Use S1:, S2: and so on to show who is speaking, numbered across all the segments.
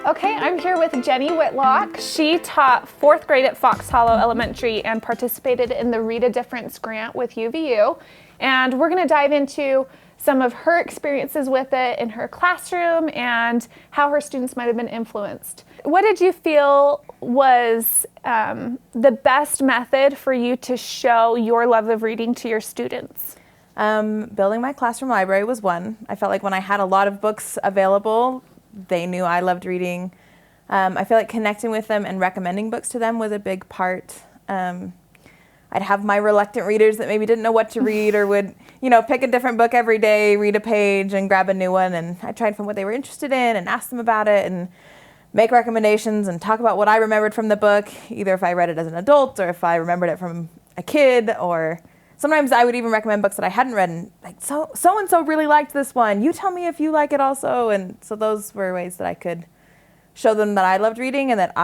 S1: Okay, I'm here with Jenny Whitlock. She taught 4th grade at Fox Hollow Elementary and participated in the Read a Difference grant with UVU. And we're going to dive into some of her experiences with it in her classroom and how her students might have been influenced. What did you feel was the best method for you to show your love of reading to your students?
S2: Building my classroom library was one. I felt like when I had a lot of books available, they knew I loved reading. I feel like connecting with them and recommending books to them was a big part. I'd have my reluctant readers that maybe didn't know what to read or would, pick a different book every day, read a page and grab a new one. And I tried from what they were interested in and ask them about it and make recommendations and talk about what I remembered from the book, either if I read it as an adult or if I remembered it from a kid, or sometimes I would even recommend books that I hadn't read and like, so-and-so really liked this one. You tell me if you like it also. And so those were ways that I could show them that I loved reading and that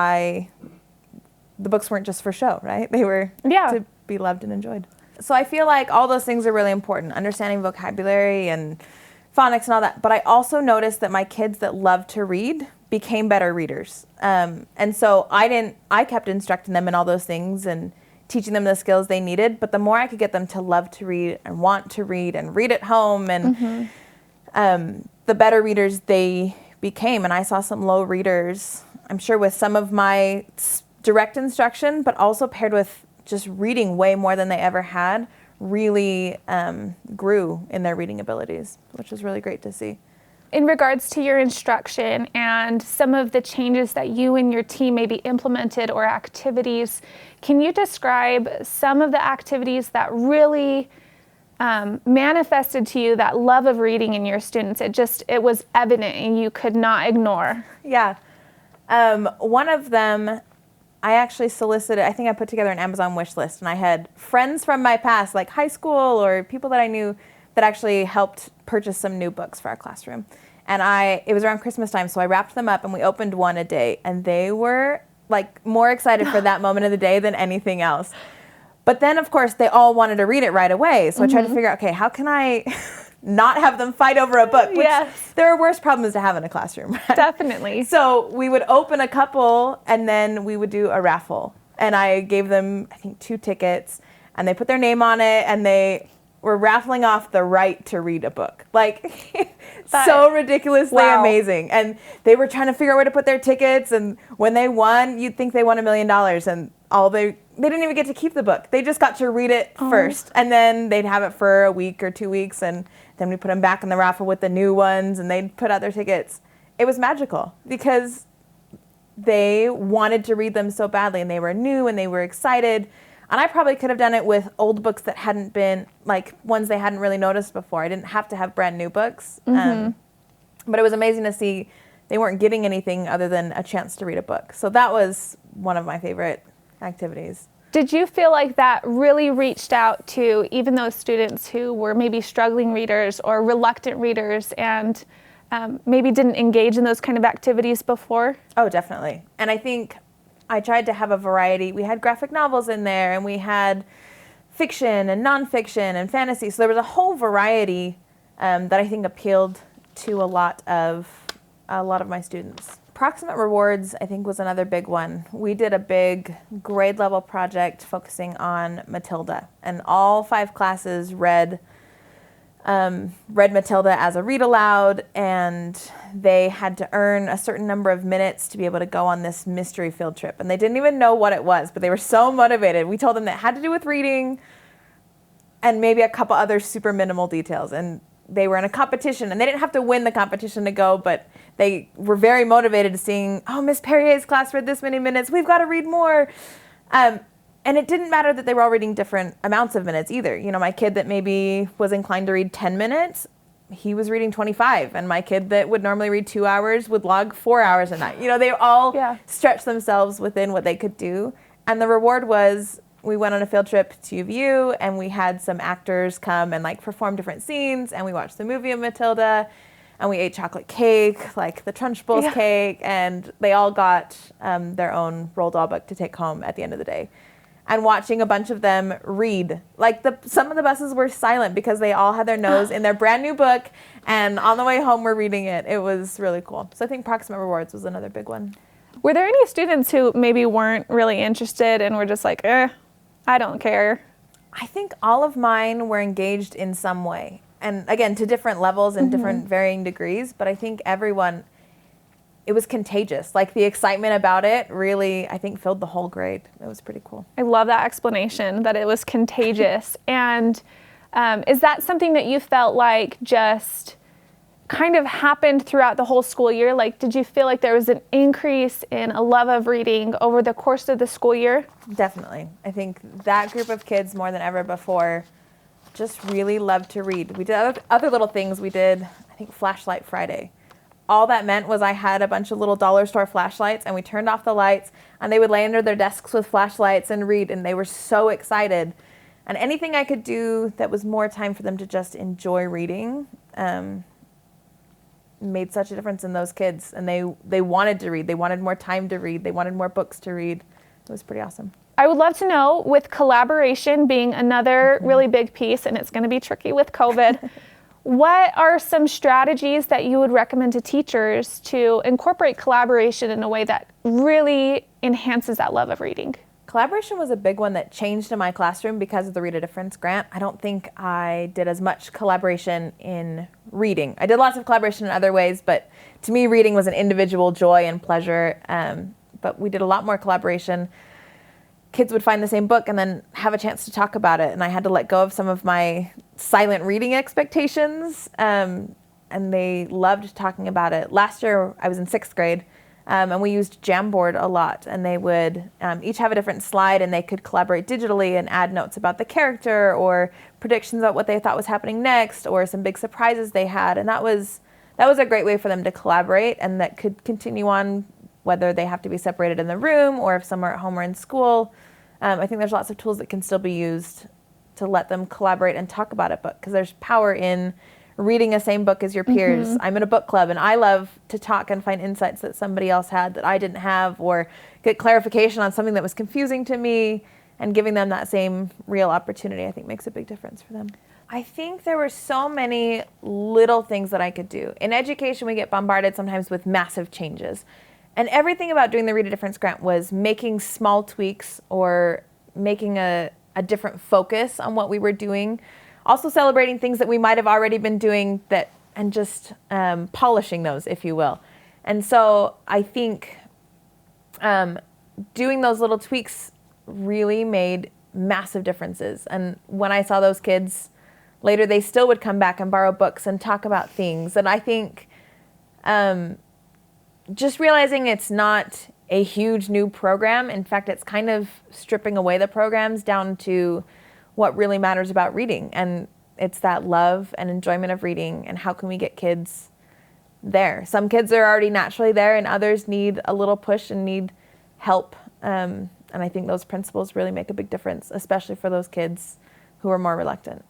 S2: the books weren't just for show, right? They were to be loved and enjoyed. So I feel like all those things are really important, understanding vocabulary and phonics and all that. But I also noticed that my kids that loved to read became better readers. And so I kept instructing them in all those things and teaching them the skills they needed. But the more I could get them to love to read and want to read and read at home, and the better readers they became. And I saw some low readers, I'm sure with some of my direct instruction, but also paired with just reading way more than they ever had, really grew in their reading abilities, which was really great to see.
S1: In regards to your instruction and some of the changes that you and your team maybe implemented or activities, can you describe some of the activities that really manifested to you that love of reading in your students? It was evident and you could not ignore.
S2: Yeah. One of them, I actually solicited, I think I put together an Amazon wish list, and I had friends from my past, like high school or people that I knew, that actually helped purchase some new books for our classroom. And it was around Christmas time, so I wrapped them up and we opened one a day, and they were like more excited for that moment of the day than anything else. But then of course they all wanted to read it right away. So I tried to figure out, okay, how can I not have them fight over a book? Which there are worse problems to have in a classroom. Right?
S1: Definitely.
S2: So we would open a couple and then we would do a raffle. And I gave them, I think, 2 tickets, and they put their name on it, and they were raffling off the right to read a book. Like, so ridiculously amazing. And they were trying to figure out where to put their tickets, and when they won, you'd think they won $1 million, and they didn't even get to keep the book. They just got to read it first, and then they'd have it for a week or 2 weeks, and then we put them back in the raffle with the new ones, and they'd put out their tickets. It was magical because they wanted to read them so badly, and they were new, and they were excited. And I probably could have done it with old books that hadn't been, like, ones they hadn't really noticed before. I didn't have to have brand new books. But it was amazing to see they weren't getting anything other than a chance to read a book. So that was one of my favorite activities.
S1: Did you feel like that really reached out to even those students who were maybe struggling readers or reluctant readers and maybe didn't engage in those kind of activities before? Oh, definitely. And I think I tried to have a variety. We had graphic novels in there, and we had fiction and nonfiction and fantasy. So there was a whole variety that I think appealed to a lot of my students. Approximate rewards, I think, was another big one. We did a big grade level project focusing on Matilda, and all 5 classes read Matilda as a read aloud, and they had to earn a certain number of minutes to be able to go on this mystery field trip. And they didn't even know what it was, but they were so motivated. We told them that it had to do with reading and maybe a couple other super minimal details. And they were in a competition, and they didn't have to win the competition to go, but they were very motivated to seeing, oh, Miss Perrier's class read this many minutes. We've got to read more. And it didn't matter that they were all reading different amounts of minutes either. My kid that maybe was inclined to read 10 minutes, he was reading 25. And my kid that would normally read 2 hours would log 4 hours a night. They all stretched themselves within what they could do. And the reward was, we went on a field trip to UVU, and we had some actors come and perform different scenes, and we watched the movie of Matilda, and we ate chocolate cake, like the Trunchbull's cake, and they all got their own Roald Dahl book to take home at the end of the day. and watching a bunch of them read. Like some of the buses were silent because they all had their nose in their brand new book, and on the way home we're reading it. It was really cool. So I think proximate rewards was another big one.
S3: Were there any students who maybe weren't really interested and were just like, I don't care?
S1: I think all of mine were engaged in some way. And again, to different levels and different varying degrees, but I think everyone, it was contagious. Like the excitement about it really, I think, filled the whole grade. It was pretty cool.
S3: I love that explanation, that it was contagious. And is that something that you felt like just kind of happened throughout the whole school year? Like, did you feel like there was an increase in a love of reading over the course of the school year?
S1: Definitely. I think that group of kids, more than ever before, just really loved to read. We did other little things. We did, I think, Flashlight Friday. All that meant was I had a bunch of little dollar store flashlights, and we turned off the lights, and they would lay under their desks with flashlights and read, and they were so excited. And anything I could do that was more time for them to just enjoy reading made such a difference in those kids. And they wanted to read. They wanted more time to read. They wanted more books to read. It was pretty awesome.
S3: I would love to know, with collaboration being another really big piece, and it's going to be tricky with COVID, what are some strategies that you would recommend to teachers to incorporate collaboration in a way that really enhances that love of reading?
S1: Collaboration was a big one that changed in my classroom because of the Read a Difference grant. I don't think I did as much collaboration in reading. I did lots of collaboration in other ways, but to me, reading was an individual joy and pleasure. But we did a lot more collaboration. Kids would find the same book and then have a chance to talk about it. And I had to let go of some of my silent reading expectations. And they loved talking about it. Last year, I was in 6th grade. And we used Jamboard a lot, and they would each have a different slide, and they could collaborate digitally and add notes about the character or predictions about what they thought was happening next or some big surprises they had. And that was a great way for them to collaborate, and that could continue on whether they have to be separated in the room or if some are at home or in school. I think there's lots of tools that can still be used to let them collaborate and talk about a book, because there's power in reading a same book as your peers. I'm in a book club, and I love to talk and find insights that somebody else had that I didn't have, or get clarification on something that was confusing to me, and giving them that same real opportunity, I think, makes a big difference for them. I think there were so many little things that I could do. In education, we get bombarded sometimes with massive changes. And everything about doing the Read a Difference grant was making small tweaks or making a different focus on what we were doing. Also celebrating things that we might have already been doing and just polishing those, if you will. And so I think doing those little tweaks really made massive differences. And when I saw those kids later, they still would come back and borrow books and talk about things. And I think just realizing it's not a huge new program. In fact, it's kind of stripping away the programs down to what really matters about reading. And it's that love and enjoyment of reading, and how can we get kids there. Some kids are already naturally there, and others need a little push and need help. And I think those principles really make a big difference, especially for those kids who are more reluctant.